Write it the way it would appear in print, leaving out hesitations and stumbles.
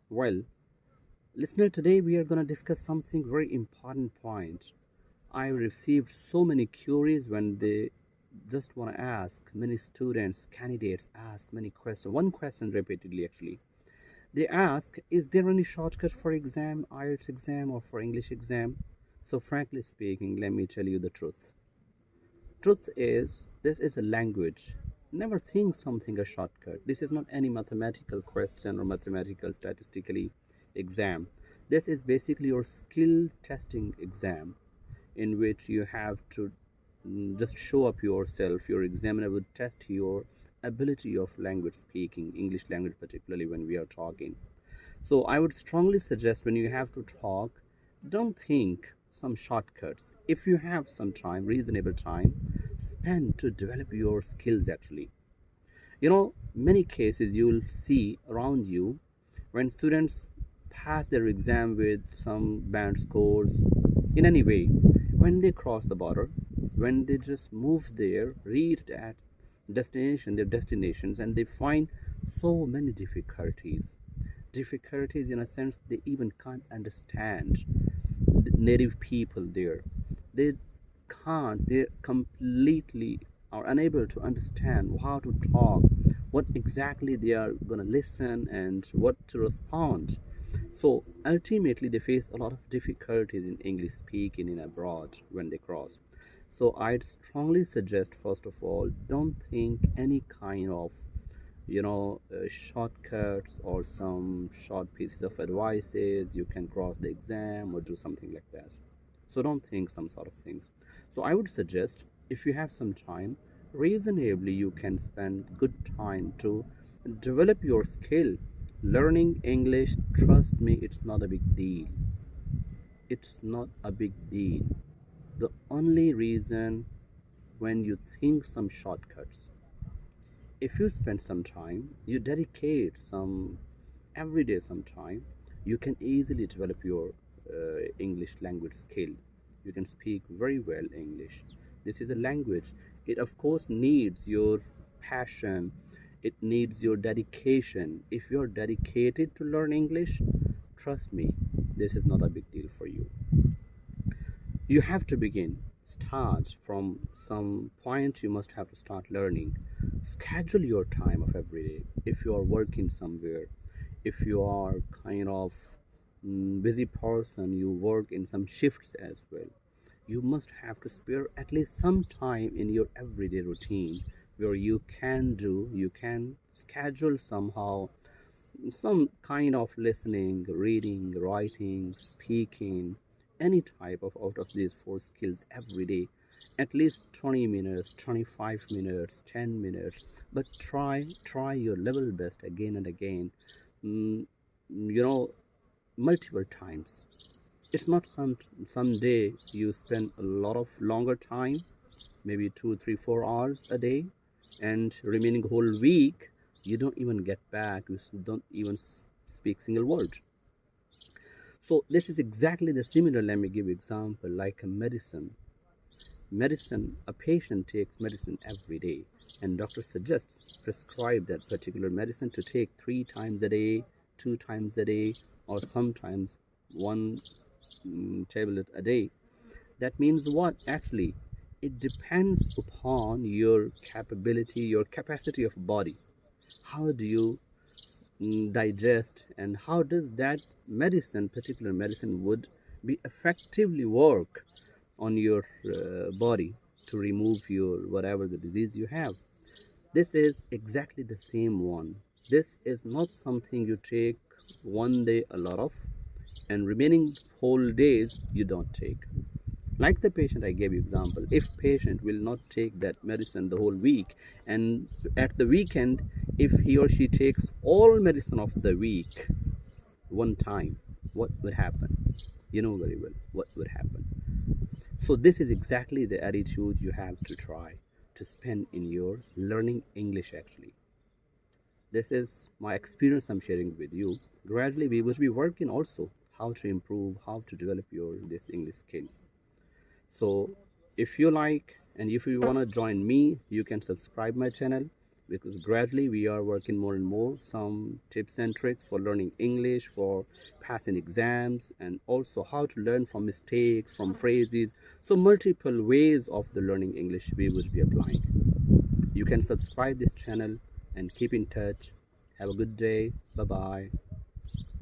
Well, listener, today we are going to discuss something very important point. I received so many queries when they just want to ask. Many students, candidates ask many questions. One question repeatedly, actually. They ask, is there any shortcut for exam, IELTS exam, or for English exam? So, frankly speaking, let me tell you the truth. Truth is, this is a language. Never think something a shortcut. This is not any mathematical question or mathematical statistically exam. This is basically your skill testing exam in which you have to just show up yourself. Your examiner would test your ability of language speaking, English language, particularly when we are talking. So I would strongly suggest when you have to talk, don't think some shortcuts. If you have some time, reasonable time, spend to develop your skills actually. Many cases you'll see around you when students pass their exam with some band scores in any way, when they cross the border, when they just move there, reach that their destinations, and they find so many difficulties in a sense they even can't understand the native people there. They they completely are unable to understand how to talk, what exactly they are going to listen, and what to respond. So ultimately, they face a lot of difficulties in English speaking in abroad when they cross. So I'd strongly suggest, first of all, don't think any kind of shortcuts or some short pieces of advices you can cross the exam or do something like that. So don't think some sort of things. So I would suggest, if you have some time, reasonably you can spend good time to develop your skill. Learning English, trust me, it's not a big deal. It's not a big deal. The only reason, when you think some shortcuts, if you spend some time, you dedicate some every day some time, you can easily develop your English language skill. You can speak very well English. This is a language. It of course needs your passion. It needs your dedication. If you're dedicated to learn English, trust me, this is not a big deal for you. You have to begin. Start from some point. You must have to start learning. Schedule your time of every day. If you are working somewhere, if you are kind of busy person, you work in some shifts as well, you must have to spare at least some time in your everyday routine where you can schedule somehow some kind of listening, reading, writing, speaking, any type of out of these four skills every day, at least 20 minutes, 25 minutes, 10 minutes, but try your level best again and again. mm, you know Multiple times. It's not some day you spend a lot of longer time, maybe 2 3 4 hours a day, and remaining whole week you don't even get back, you don't even speak single word. So this is exactly the similar. Let me give you example like a medicine. A patient takes medicine every day, and doctor suggests prescribe that particular medicine to take 3 times a day, 2 times a day, or sometimes one tablet a day. That means what? Actually, it depends upon your capability, your capacity of body. How do you digest, and how does that particular medicine would be effectively work on your body to remove your whatever the disease you have. This is exactly the same one. This is not something you take one day a lot of, and remaining whole days you don't take. Like the patient I gave you example, if patient will not take that medicine the whole week, and at the weekend, if he or she takes all medicine of the week one time, what would happen? You know very well what would happen. So this is exactly the attitude you have to try to spend in your learning English actually. This is my experience I'm sharing with you. Gradually we will be working also how to improve, how to develop your this English skill. So if you like, and if you want to join me, you can subscribe my channel. because gradually we are working more and more some tips and tricks for learning English, for passing exams, and also how to learn from mistakes, from phrases. So multiple ways of the learning English we would be applying. You can subscribe this channel and keep in touch. Have a good day. Bye bye.